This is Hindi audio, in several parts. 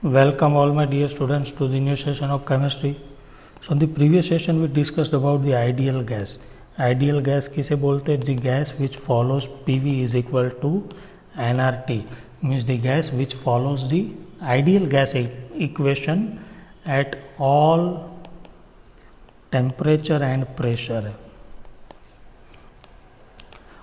Welcome all my dear students to the new session of chemistry. So in the previous session we discussed about the ideal gas. Ideal gas किसे बोलते हैं? The gas which follows PV is equal to nRT, means the gas which follows the ideal gas equation at all temperature and pressure,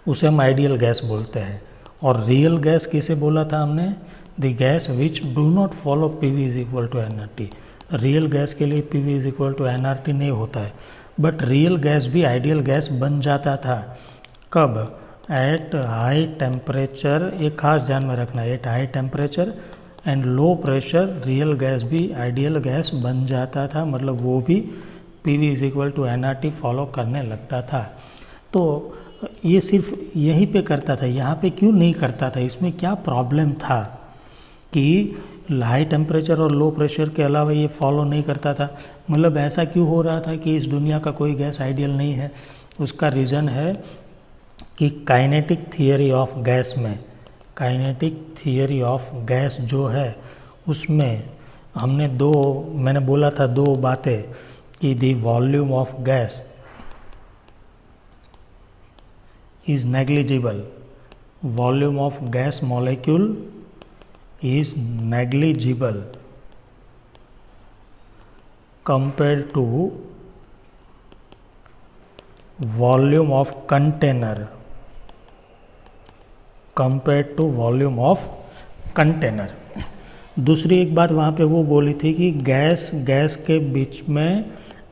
उसे हम आइडियल गैस बोलते हैं. और रियल गैस किसे बोला था हमने? The gas which do not follow PV is equal to nRT. Real gas के लिए PV is equal to nRT नहीं होता है, बट रियल गैस भी आइडियल गैस बन जाता था. कब? At high temperature. एक खास ध्यान में रखना है, at high temperature and low pressure real gas भी आइडियल गैस बन जाता था, मतलब वो भी PV is equal to nRT follow करने लगता था. तो ये सिर्फ यहीं पे करता था, यहाँ पे क्यों नहीं करता था? इसमें क्या प्रॉब्लम था कि हाई टेम्परेचर और लो प्रेशर के अलावा ये फॉलो नहीं करता था? मतलब ऐसा क्यों हो रहा था कि इस दुनिया का कोई गैस आइडियल नहीं है? उसका रीज़न है कि काइनेटिक थियरी ऑफ गैस में, काइनेटिक थियरी ऑफ गैस जो है उसमें हमने मैंने बोला था दो बातें कि the volume of gas is negligible. Volume of gas molecule is negligible compared to volume of container, compared to volume of container. दूसरी एक बात वहाँ पे वो बोली थी कि गैस के बीच में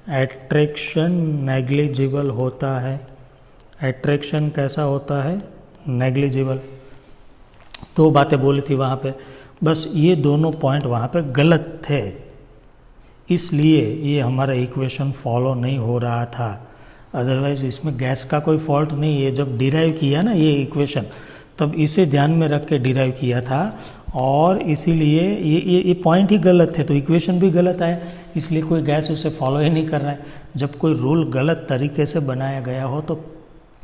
एट्रैक्शन नेग्लिजिबल होता है. एट्रैक्शन कैसा होता है? नेग्लिजिबल. दो बातें बोली थी वहाँ पे, बस ये दोनों पॉइंट वहाँ पे गलत थे, इसलिए ये हमारा इक्वेशन फॉलो नहीं हो रहा था. अदरवाइज इसमें गैस का कोई फॉल्ट नहीं है. जब डिराइव किया ना ये इक्वेशन, तब इसे ध्यान में रख के डिराइव किया था, और इसीलिए ये पॉइंट ही गलत थे, तो इक्वेशन भी गलत आया. इसलिए कोई गैस उसे फॉलो ही नहीं कर रहा है. जब कोई रूल गलत तरीके से बनाया गया हो तो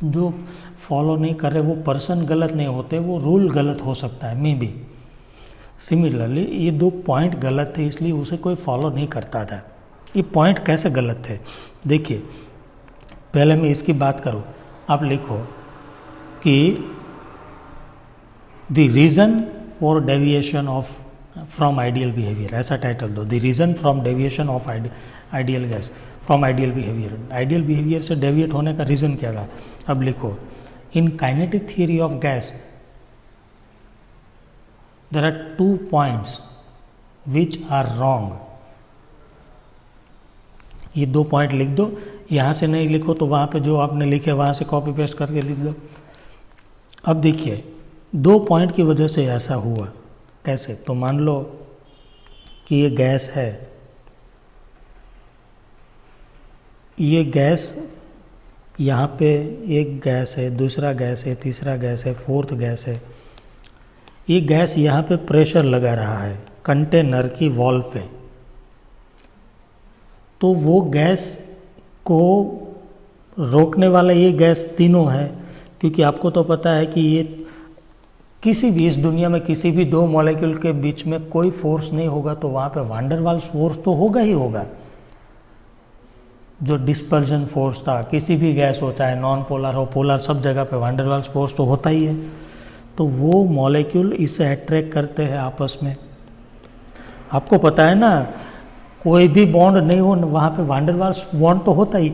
जो फॉलो नहीं कर रहे वो पर्सन गलत नहीं होते, वो रूल गलत हो सकता है, मे बी. सिमिलरली ये दो पॉइंट गलत थे, इसलिए उसे कोई फॉलो नहीं करता था. ये पॉइंट कैसे गलत थे? देखिए, पहले मैं इसकी बात करूँ. आप लिखो कि the reason for deviation of from ideal behaviour, ऐसा टाइटल दो. The reason from deviation of ideal gas from ideal behaviour. Ideal behaviour से डेविएट होने का रीज़न क्या था? अब लिखो, in kinetic theory of gas there are 2 points which are wrong. ये 2 पॉइंट लिख दो. यहाँ से नहीं लिखो तो वहाँ पे जो आपने लिखे वहाँ से कॉपी पेस्ट करके लिख दो. अब देखिए, 2 पॉइंट की वजह से ऐसा हुआ. कैसे? तो मान लो कि ये गैस है, ये गैस यहाँ पे एक गैस है, दूसरा गैस है, तीसरा गैस है, फोर्थ गैस है. ये गैस यहाँ पे प्रेशर लगा रहा है कंटेनर की वॉल पे, तो वो गैस को रोकने वाला ये गैस तीनों है. क्योंकि आपको तो पता है कि ये किसी भी इस दुनिया में किसी भी 2 मॉलिक्यूल के बीच में कोई फोर्स नहीं होगा, तो वहाँ पे वान डेर वाल्स फोर्स तो होगा ही होगा. जो डिस्पर्जन फोर्स था किसी भी गैस हो, चाहे नॉन पोलर हो पोलर, सब जगह पे वान डेर वाल्स फोर्स तो होता ही है. तो वो मॉलिक्यूल इसे अट्रैक्ट करते हैं आपस में. आपको पता है ना, कोई भी बॉन्ड नहीं हो वहाँ पे वान डेर वाल्स बॉन्ड तो होता ही.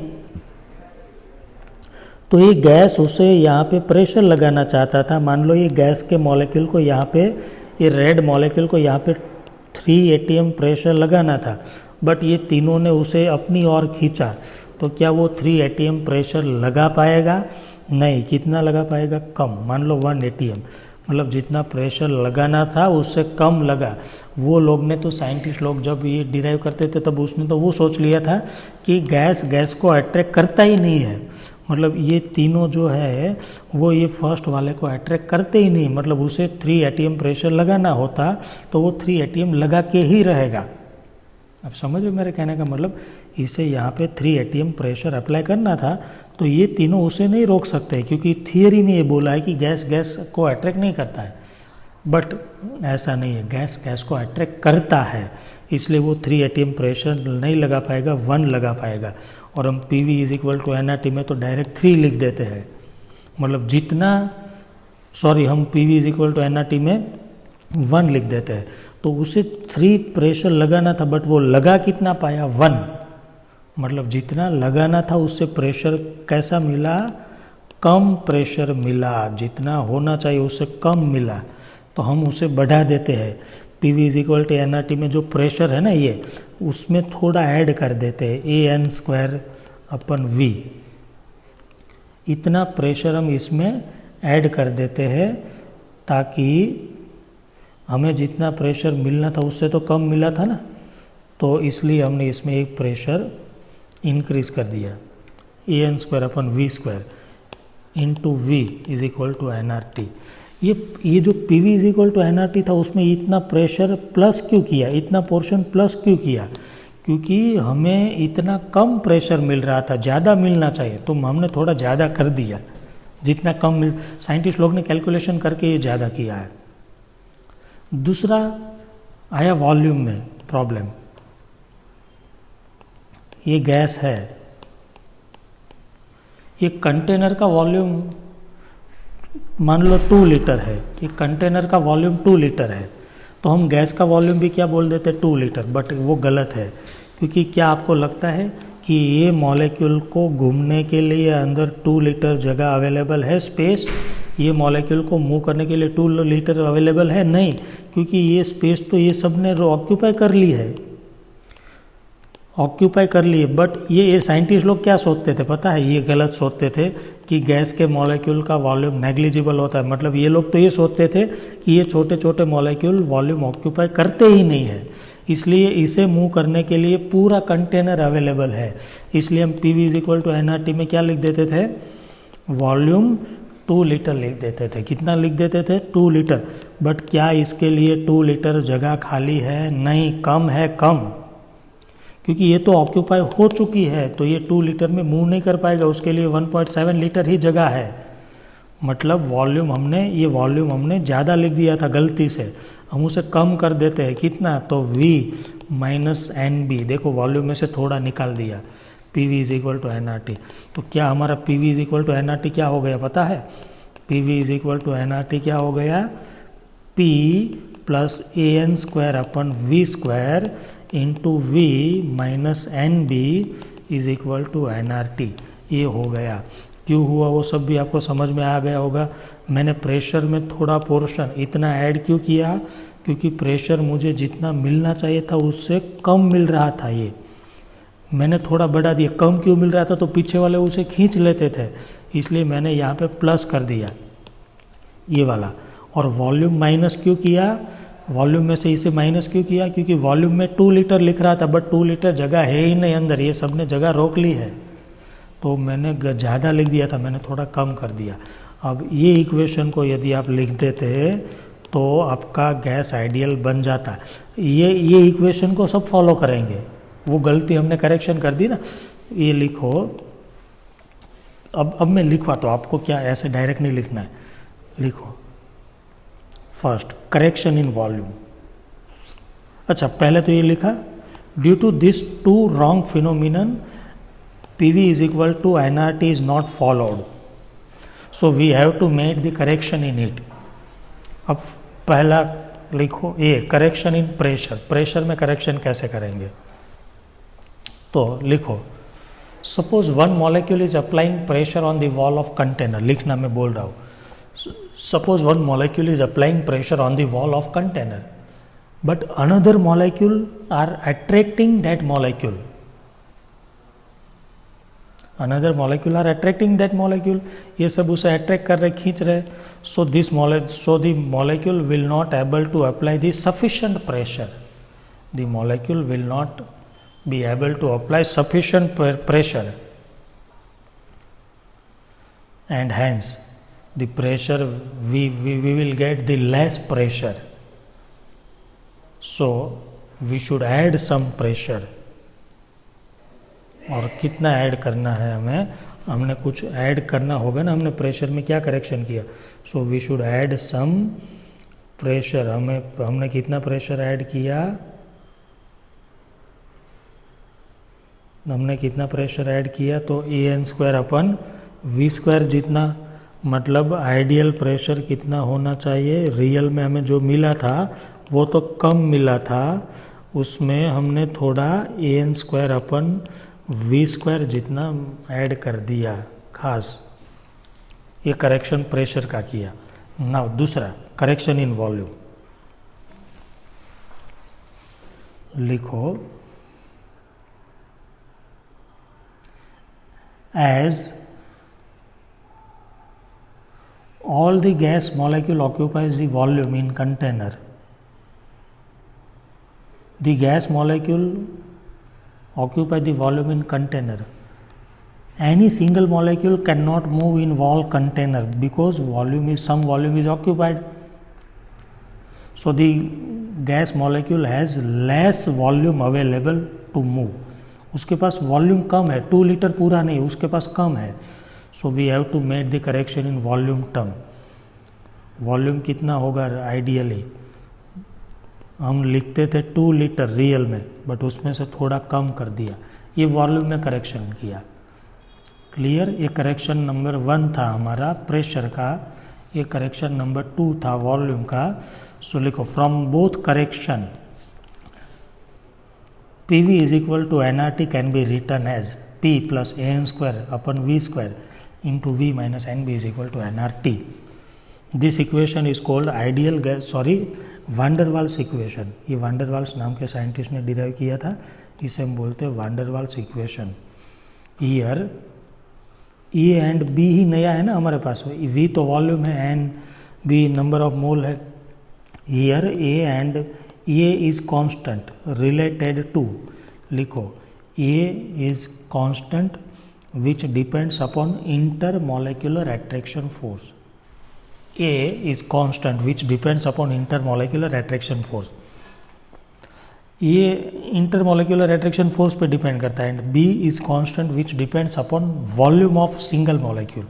तो ये गैस उसे यहाँ पे प्रेशर लगाना चाहता था. मान लो ये गैस के मॉलिक्यूल को यहाँ पे, ये रेड मॉलिक्यूल को यहाँ पे 3 atm प्रेशर लगाना था, बट ये तीनों ने उसे अपनी ओर खींचा. तो क्या वो 3 atm प्रेशर लगा पाएगा? नहीं. कितना लगा पाएगा? कम. मान लो 1 atm, मतलब जितना प्रेशर लगाना था उससे कम लगा. वो लोग ने तो, साइंटिस्ट लोग जब ये डिराइव करते थे तब उसने तो वो सोच लिया था कि गैस को अट्रैक्ट करता ही नहीं है. मतलब ये तीनों जो है वो ये फर्स्ट वाले को अट्रैक्ट करते ही नहीं. मतलब उसे 3 atm प्रेशर लगाना होता तो वो 3 atm लगा के ही रहेगा. अब समझ लो मेरे कहने का मतलब, इसे यहाँ पे 3 atm प्रेशर अप्लाई करना था, तो ये तीनों उसे नहीं रोक सकते, क्योंकि थियरी में ये बोला है कि गैस को अट्रैक्ट नहीं करता है. बट ऐसा नहीं है, गैस गैस को अट्रैक्ट करता है, इसलिए वो 3 atm प्रेशर नहीं लगा पाएगा, 1 लगा पाएगा। और हम PV is equal to nRT में तो डायरेक्ट 3 लिख देते हैं, मतलब जितना हम PV is equal to nRT में 1 लिख देते हैं, तो उसे 3 प्रेशर लगाना था, बट वो लगा कितना पाया, 1। मतलब जितना लगाना था उससे प्रेशर कैसा मिला, कम प्रेशर मिला, जितना होना चाहिए उससे कम मिला, तो हम उसे बढ़ा देते हैं। PV is equal to nRT में जो प्रेशर है ना, ये उसमें थोड़ा ऐड कर देते हैं, AN²/V। इतना प्रेशर हम इसमें ऐड कर देते हैं ताकि हमें जितना प्रेशर मिलना था उससे तो कम मिला था ना, तो इसलिए हमने इसमें एक प्रेशर इंक्रीज कर दिया, AN²/V² into V is equal to nRT। ये जो PV is equal to nRT था उसमें इतना प्रेशर प्लस क्यों किया, इतना पोर्शन प्लस क्यों किया, क्योंकि हमें इतना कम प्रेशर मिल रहा था, ज़्यादा मिलना चाहिए, तो हमने थोड़ा ज़्यादा कर दिया। जितना कम मिल, साइंटिस्ट लोग ने कैलकुलेशन करके ये ज़्यादा किया है। दूसरा आया वॉल्यूम में प्रॉब्लम। ये गैस है, ये कंटेनर का वॉल्यूम मान लो 2 लीटर है, ये कंटेनर का वॉल्यूम 2 लीटर है, तो हम गैस का वॉल्यूम भी क्या बोल देते हैं, 2 लीटर, बट वो गलत है। क्योंकि क्या आपको लगता है कि ये मॉलिक्यूल को घूमने के लिए अंदर 2 लीटर जगह अवेलेबल है, स्पेस, ये मॉलिक्यूल को मूव करने के लिए 2 लीटर अवेलेबल है? नहीं, क्योंकि ये स्पेस तो ये सब ने ऑक्यूपाई कर ली है, ऑक्यूपाई कर लिए। बट ये साइंटिस्ट लोग क्या सोचते थे पता है, ये गलत सोचते थे कि गैस के मॉलिक्यूल का वॉल्यूम नेग्लिजिबल होता है। मतलब ये लोग तो ये सोचते थे कि ये छोटे छोटे मॉलिक्यूल वॉल्यूम ऑक्यूपाई करते ही नहीं है, इसलिए इसे मूव करने के लिए पूरा कंटेनर अवेलेबल है। इसलिए हम PV is equal to nRT में क्या लिख देते थे, वॉल्यूम 2 लीटर लिख देते थे। कितना लिख देते थे, 2 लीटर। बट क्या इसके लिए 2 लीटर जगह खाली है? नहीं, कम है, कम, क्योंकि ये तो ऑक्यूपाई हो चुकी है, तो ये 2 लीटर में मूव नहीं कर पाएगा, उसके लिए 1.7 लीटर ही जगह है। मतलब वॉल्यूम हमने ज़्यादा लिख दिया था गलती से, हम उसे कम कर देते हैं। कितना, तो V माइनस NB, देखो वॉल्यूम में से थोड़ा निकाल दिया, PV is equal to nRT। तो क्या हमारा PV is equal to nRT क्या हो गया पता है, PV is equal to nRT क्या हो गया, P plus AN²/V² into V minus NB is equal to nRT। ये हो गया। क्यों हुआ वो सब भी आपको समझ में आ गया होगा। मैंने प्रेशर में थोड़ा पोर्शन इतना ऐड क्यों किया, क्योंकि प्रेशर मुझे जितना मिलना चाहिए था उससे कम मिल रहा था, ये मैंने थोड़ा बढ़ा दिया। कम क्यों मिल रहा था, तो पीछे वाले उसे खींच लेते थे, इसलिए मैंने यहाँ पे प्लस कर दिया ये वाला। और वॉल्यूम माइनस क्यों किया, वॉल्यूम में से इसे माइनस क्यों किया, क्योंकि वॉल्यूम में 2 लीटर लिख रहा था, बट 2 लीटर जगह है ही नहीं अंदर, ये सब ने जगह रोक ली है, तो मैंने ज़्यादा लिख दिया था, मैंने थोड़ा कम कर दिया। अब ये इक्वेशन को यदि आप लिख देते तो आपका गैस आइडियल बन जाता। ये इक्वेशन को सब फॉलो करेंगे, वो गलती हमने करेक्शन कर दी ना। ये लिखो, अब मैं लिखवा, तो आपको क्या ऐसे डायरेक्ट नहीं लिखना है, लिखो फर्स्ट करेक्शन इन वॉल्यूम। अच्छा, पहले तो ये लिखा, due to this 2 wrong phenomenon PV is equal to nRT is not followed, so we have to make the correction in it। अब पहला लिखो ये करेक्शन इन प्रेशर, प्रेशर में करेक्शन कैसे करेंगे, तो लिखो suppose 1 molecule is applying pressure on the wall of container, लिखना मैं बोल रहा हूँ, suppose 1 molecule is applying pressure on the wall of container, but another molecule are attracting that molecule, another molecule are attracting that molecule, ये सब उसे अट्रैक्ट कर रहे, खींच रहे। so the molecule will not able to apply the sufficient pressure, the molecule will not be able to apply sufficient pressure, and hence the pressure we will get the less pressure, so we should add some pressure। और कितना ऐड करना है हमें, हमने कुछ ऐड करना होगा ना, हमने प्रेशर में क्या करेक्शन किया, so we should add some pressure हमने कितना प्रेशर ऐड किया, तो an² अपन v² जितना, मतलब आइडियल प्रेशर कितना होना चाहिए। रियल में हमें जो मिला था वो तो कम मिला था, उसमें हमने थोड़ा an² अपन v² जितना ऐड कर दिया खास। ये करेक्शन प्रेशर का किया। नाउ दूसरा करेक्शन इन वॉल्यूम लिखो, as all the gas molecule occupies the volume in container, the gas molecule occupy the volume in container, any single molecule cannot move in wall container because some volume is occupied. So the gas molecule has less volume available to move. उसके पास वॉल्यूम कम है, 2 लीटर पूरा नहीं, उसके पास कम है। So we have to make the correction in volume term. Volume कितना होगा आइडियली, हम लिखते थे 2 लीटर रियल में, बट उसमें से थोड़ा कम कर दिया, ये वॉल्यूम में करेक्शन किया। क्लियर। ये करेक्शन नंबर 1 था हमारा प्रेशर का, ये करेक्शन नंबर 2 था वॉल्यूम का। सो लिखो, from both correction PV is equal to nRT can be written as P plus an² upon v² into V minus nB is equal to nRT. This equation is called ideal gas, van der Waals equation। ये van der Waals नाम के साइंटिस्ट ने डिराइव किया था, इसे हम बोलते हैं van der Waals equation। Here E and B ही नया है ना हमारे पास, V तो वॉल्यूम है, and B number of mole है। Here A and A is constant related to, लिखो, A is constant which depends upon intermolecular attraction force। A is constant which depends upon intermolecular attraction force। ये intermolecular attraction force पे डिपेंड करता है। And B is constant which depends upon volume of single molecule।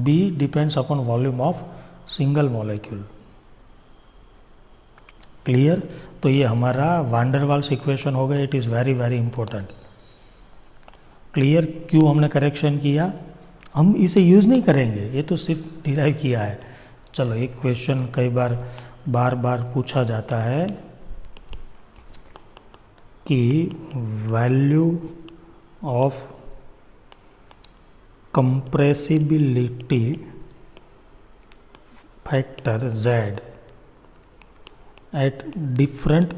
B depends upon volume of single molecule। Clear. तो ये हमारा van der Waals इक्वेशन हो गया। It is very very important. Clear. क्यों हमने करेक्शन किया, हम इसे यूज़ नहीं करेंगे, ये तो सिर्फ डिराइव किया है। चलो, एक क्वेश्चन कई बार बार पूछा जाता है कि value of compressibility factor Z at different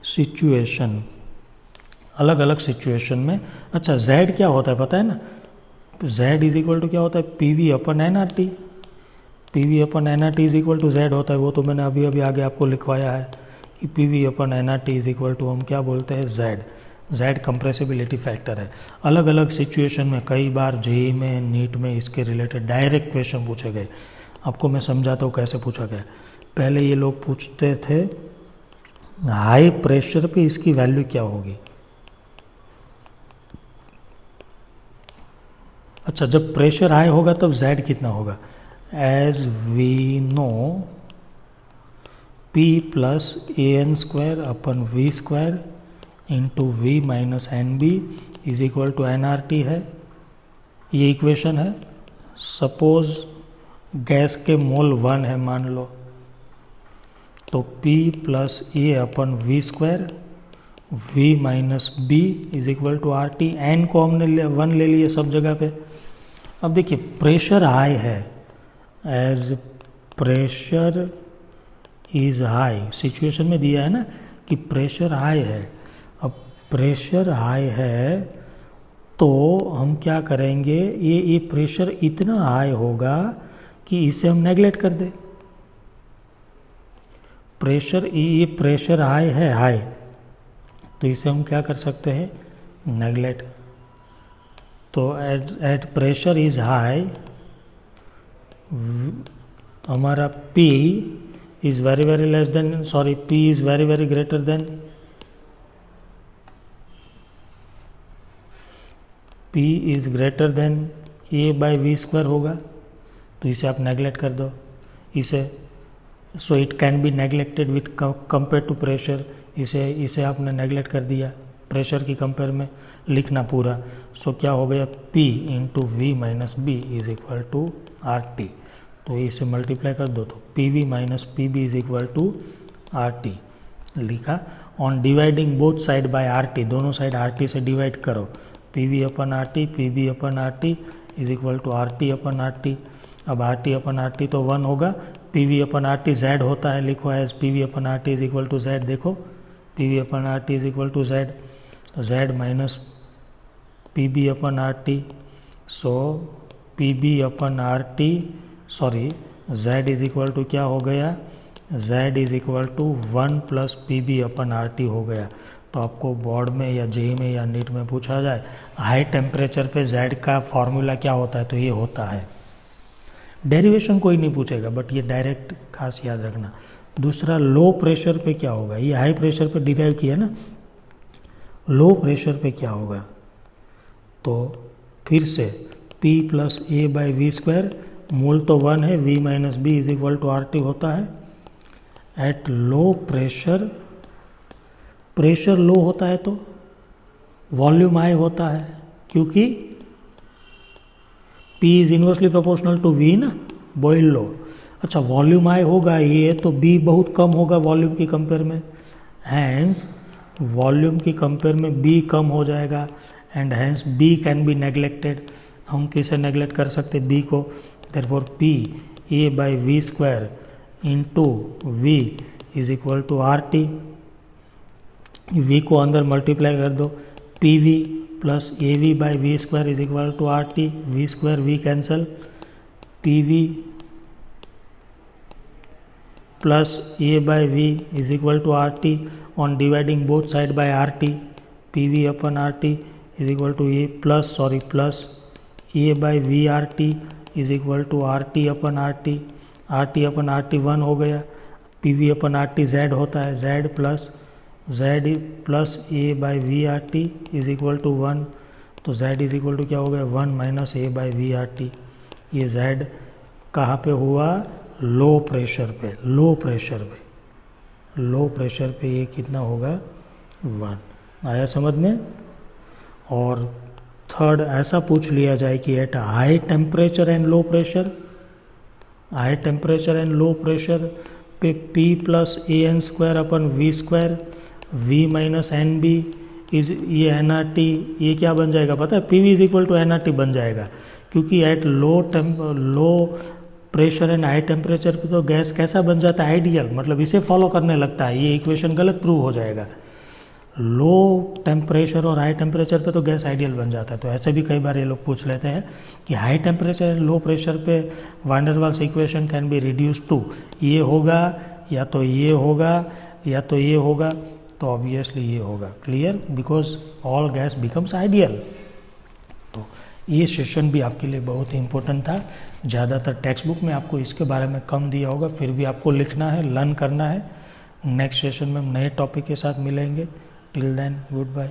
situation, अलग अलग सिचुएशन में। अच्छा, Z क्या होता है पता है ना, Z इज इक्वल टू क्या होता है, PV upon nRT। PV upon nRT is equal to Z होता है, वो तो मैंने अभी अभी आगे आपको लिखवाया है कि PV upon nRT is equal to हम क्या बोलते हैं, Z कंप्रेसिबिलिटी फैक्टर है। अलग अलग सिचुएशन में कई बार जेईई में, नीट में इसके रिलेटेड डायरेक्ट क्वेश्चन पूछे गए। आपको मैं समझाता हूँ कैसे पूछा गया। पहले ये लोग पूछते थे हाई प्रेशर पे इसकी वैल्यू क्या होगी। अच्छा, जब प्रेशर हाई होगा तब Z कितना होगा, as we know P plus an² upon v² into V minus nB is equal to nRT है। ये इक्वेशन है। सपोज गैस के मोल 1 है मान लो, तो P plus A upon v² V minus B is equal to RT। N को हमने 1 ले लिए सब जगह पे। अब देखिए, प्रेशर हाई है, as pressure is high, situation में दिया है ना कि प्रेशर हाई है। अब प्रेशर हाई है तो हम क्या करेंगे, ये प्रेशर इतना हाई होगा कि इसे हम नेगलेक्ट कर दें। ये प्रेशर हाई है, हाई, तो इसे हम क्या कर सकते हैं, नेगलेक्ट। तो एट प्रेशर इज हाई हमारा P is very very less than, P is very very greater than, P is greater than A by v² होगा, तो इसे आप नेगलेक्ट कर दो। इसे so it can be neglected with compare to pressure, इसे आपने नेग्लेक्ट कर दिया, प्रेशर की कंपेयर में लिखना पूरा। सो क्या हो गया, P into V minus B is equal to R T. तो इसे मल्टीप्लाई कर दो तो P V minus P B is equal to R T लिखा। On dividing both side by R T, दोनों साइड आर टी से डिवाइड करो, P V upon R T, P B upon R T is equal to R T upon R T. अब R T upon R T तो 1 होगा, P V upon R T Z होता है, लिखो as P V upon R T is equal to Z. देखो P V upon R T is equal to Z, Z minus P B upon R T. So P B upon R T, sorry Z is equal to क्या हो गया, Z is equal to 1 plus P B upon R T हो गया। तो आपको बोर्ड में या जेई में या नीट में पूछा जाए हाई टेम्परेचर पे जेड का फॉर्मूला क्या होता है, तो ये होता है। डेरिवेशन कोई नहीं पूछेगा, बट ये डायरेक्ट खास याद रखना। दूसरा लो प्रेशर पे क्या होगा, ये हाई प्रेशर पे डिराइव किया ना, लो प्रेशर पे क्या होगा, तो फिर से P plus A by V square, मूल तो 1 है, V minus B is equal to R T होता है। At low pressure, pressure low होता है तो वॉल्यूम हाई होता है, क्योंकि P is inversely proportional to V ना, बॉयल लो। अच्छा वॉल्यूम हाई होगा ये तो B बहुत कम होगा वॉल्यूम की कंपेयर में, हैंस वॉल्यूम की कंपेयर में B कम हो जाएगा, and hence B can be neglected. हम किसे नेग्लेक्ट कर सकते B को, therefore P A by V square into V is equal to R T. V को अंदर मल्टीप्लाई कर दो, P V plus A V by V square is equal to R T, V square V cancel, P V plus A by V is equal to R T. On dividing both side by R T, P V upon R T is equal to a plus A by V R T is equal to R T upon R T. R T upon R T 1 हो गया, P V upon R T Z होता है, Z plus A by V R T is equal to 1। तो जेड इज इक्वल टू क्या हो गया, 1 minus a by V R T. ये जेड कहाँ पे हुआ, लो प्रेशर पे, लो प्रेशर पे ये कितना होगा, 1। आया समझ में। और थर्ड ऐसा पूछ लिया जाए कि at high temperature and low pressure, high temperature and low pressure पे P plus a n square upon V square, V minus n b is, ये एन आर टी, ये क्या बन जाएगा पता है, P V is equal to n R T बन जाएगा, क्योंकि at low pressure and high temperature पे तो गैस कैसा बन जाता है, आइडियल, मतलब इसे फॉलो करने लगता है, ये इक्वेशन गलत प्रूव हो जाएगा। लो टेम्परेचर और हाई टेम्परेचर पे तो गैस आइडियल बन जाता है। तो ऐसे भी कई बार ये लोग पूछ लेते हैं कि high temperature and low pressure पे van der Waals equation can be reduce to, ये होगा या तो ये होगा या तो ये होगा, तो ऑब्वियसली ये होगा। Clear, because all gas becomes ideal. तो ये सेशन भी आपके लिए बहुत ही इंपॉर्टेंट था। ज़्यादातर टेक्स्ट बुक में आपको इसके बारे में कम दिया होगा, फिर भी आपको लिखना है, लर्न करना है। नेक्स्ट सेशन में हम नए टॉपिक के साथ मिलेंगे। Till then good bye.